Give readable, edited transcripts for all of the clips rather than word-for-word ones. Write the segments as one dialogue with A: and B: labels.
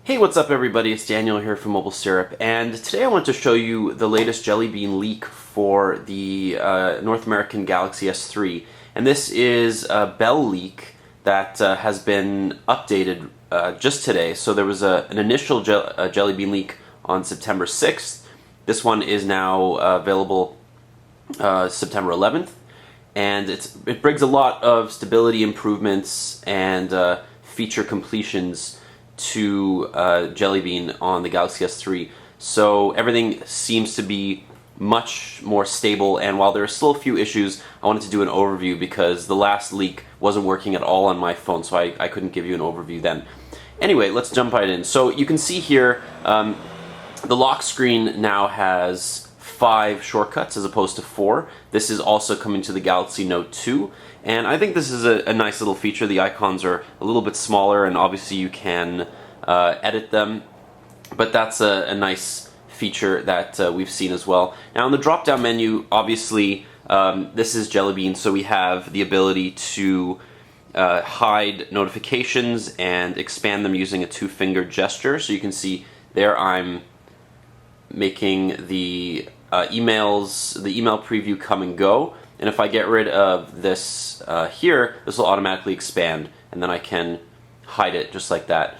A: Hey, what's up everybody? It's Daniel here from Mobile Syrup, and today I want to show you the latest Jelly Bean leak for the North American Galaxy S3. And this is a Bell leak that has been updated just today. So there was an initial Jelly Bean leak on September 6th. This one is now available September 11th. And it brings a lot of stability improvements and feature completions to Jelly Bean on the Galaxy S3. So everything seems to be much more stable, and while there are still a few issues, I wanted to do an overview because the last leak wasn't working at all on my phone, so I couldn't give you an overview then. Anyway, let's jump right in. So you can see here, the lock screen now has 5 shortcuts as opposed to 4. This is also coming to the Galaxy Note 2, and I think this is a nice little feature. The icons are a little bit smaller, and obviously you can edit them, but that's a nice feature that we've seen as well. Now in the drop-down menu, obviously this is Jelly Bean, so we have the ability to hide notifications and expand them using a 2-finger gesture. So you can see there I'm making the email preview come and go, and if I get rid of this here, this will automatically expand, and then I can hide it just like that.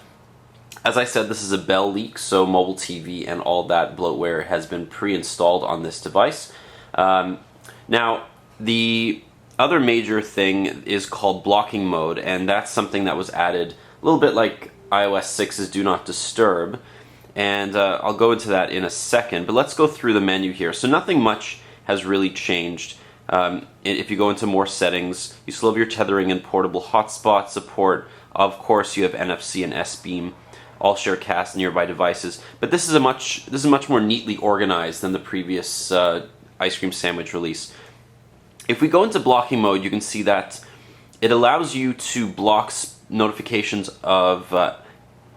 A: As I said, this is a Bell leak, so mobile TV and all that bloatware has been pre-installed on this device. Now, the other major thing is called blocking mode, and that's something that was added a little bit like iOS 6's Do Not Disturb. And I'll go into that in a second, but let's go through the menu here. So nothing much has really changed. If you go into more settings, you still have your tethering and portable hotspot support. Of course, you have NFC and S-Beam, all share cast nearby devices. But this is much more neatly organized than the previous ice cream sandwich release. If we go into blocking mode, you can see that it allows you to block notifications of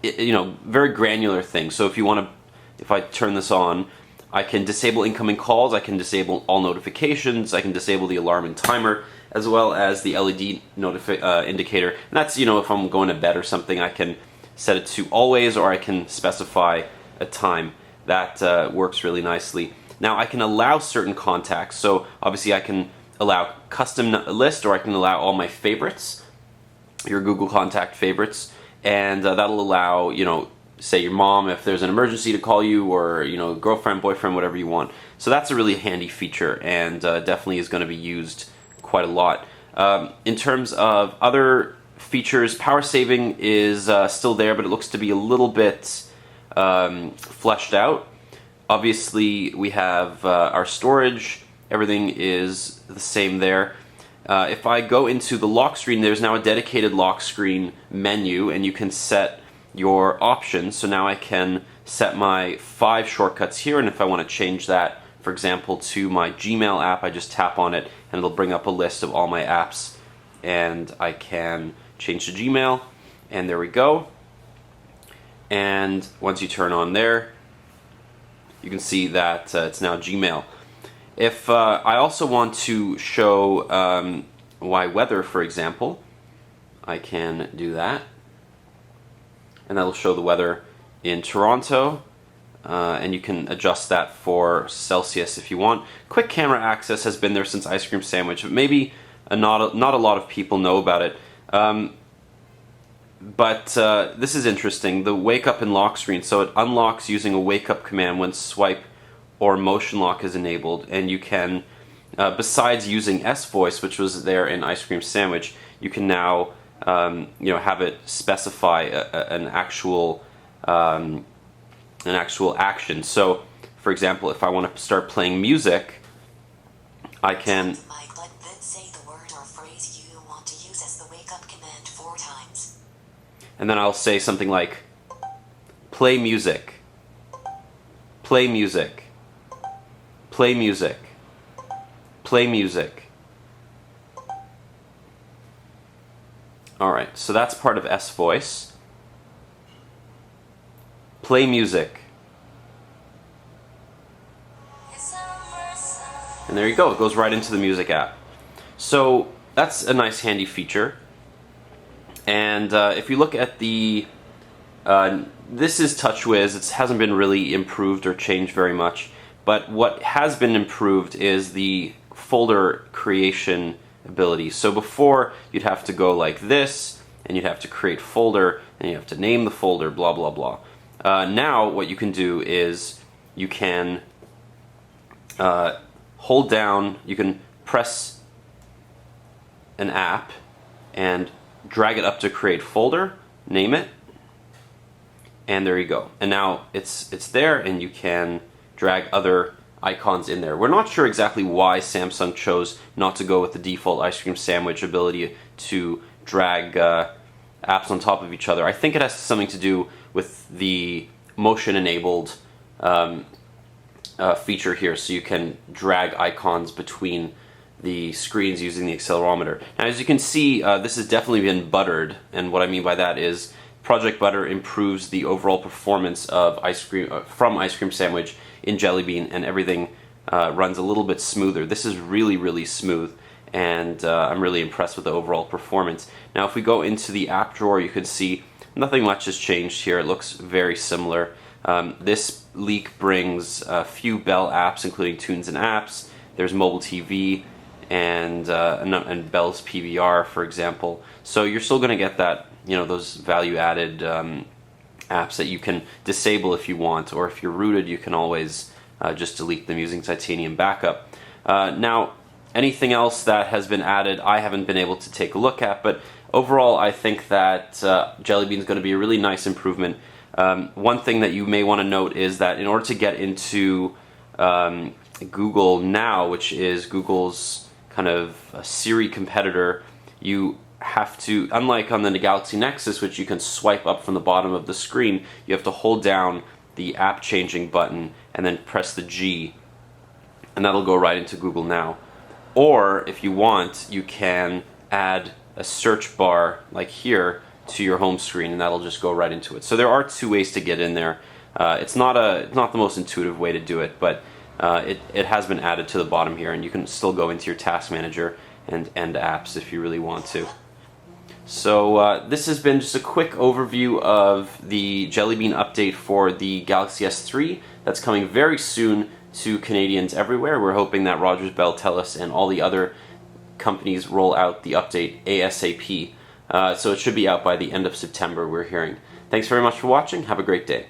A: very granular things. So if I turn this on, I can disable incoming calls, I can disable all notifications, I can disable the alarm and timer, as well as the LED indicator. And that's, if I'm going to bed or something, I can set it to always, or I can specify a time. That works really nicely. Now I can allow certain contacts, so obviously I can allow custom list, or I can allow all my favorites, your Google contact favorites. And that'll allow, say your mom if there's an emergency to call you, or girlfriend, boyfriend, whatever you want. So that's a really handy feature, and definitely is going to be used quite a lot. In terms of other features, power saving is still there, but it looks to be a little bit fleshed out. Obviously we have our storage, everything is the same there. If I go into the lock screen, there's now a dedicated lock screen menu, and you can set your options. So now I can set my 5 shortcuts here, and if I want to change that, for example, to my Gmail app, I just tap on it and it'll bring up a list of all my apps, and I can change to Gmail, and there we go. And once you turn on there, you can see that it's now Gmail. If I also want to show my weather, for example, I can do that, and that'll show the weather in Toronto, and you can adjust that for Celsius if you want. Quick camera access has been there since Ice Cream Sandwich, but maybe not a lot of people know about it. But this is interesting, the wake up and lock screen. So it unlocks using a wake up command when swipe or motion lock is enabled, and you can, besides using S-Voice, which was there in Ice Cream Sandwich, you can now have it specify an actual action. So, for example, if I want to start playing music, I can.
B: Then say the word or phrase you want to use as the wake up command 4 times.
A: And then I'll say something like, "Play music. Play music. Play music. Play music." Alright, so that's part of S-Voice. Play music. And there you go, it goes right into the music app. So that's a nice handy feature. And if you look at the This is TouchWiz. It hasn't been really improved or changed very much, but what has been improved is the folder creation ability. So before, you'd have to go like this, and you'd have to create folder, and you have to name the folder, blah blah blah. Now what you can do is you can hold down, you can press an app and drag it up to create folder, name it, and there you go. And now it's there, and you can drag other icons in there. We're not sure exactly why Samsung chose not to go with the default ice cream sandwich ability to drag apps on top of each other. I think it has something to do with the motion enabled feature here, so you can drag icons between the screens using the accelerometer. Now, as you can see, this has definitely been buttered, and what I mean by that is Project Butter improves the overall performance of ice cream from Ice Cream Sandwich in Jelly Bean, and everything runs a little bit smoother. This is really smooth, and I'm really impressed with the overall performance. Now, if we go into the app drawer, you can see nothing much has changed here. It looks very similar. This leak brings a few Bell apps, including Tunes and Apps. There's mobile TV and Bell's PVR, for example. So you're still going to get that, those value-added apps that you can disable if you want, or if you're rooted, you can always just delete them using Titanium Backup. Now, anything else that has been added, I haven't been able to take a look at, but overall, I think that Jelly Bean is going to be a really nice improvement. One thing that you may want to note is that in order to get into Google Now, which is Google's kind of Siri competitor, you have to, unlike on the Galaxy Nexus, which you can swipe up from the bottom of the screen, you have to hold down the app changing button and then press the G, and that'll go right into Google Now. Or if you want, you can add a search bar like here to your home screen, and that'll just go right into it. So there are two ways to get in there. It's not the most intuitive way to do it, but it has been added to the bottom here, and you can still go into your task manager and end apps if you really want to. So this has been just a quick overview of the Jelly Bean update for the Galaxy S3 that's coming very soon to Canadians everywhere. We're hoping that Rogers, Bell, TELUS, and all the other companies roll out the update ASAP. So it should be out by the end of September, we're hearing. Thanks very much for watching. Have a great day.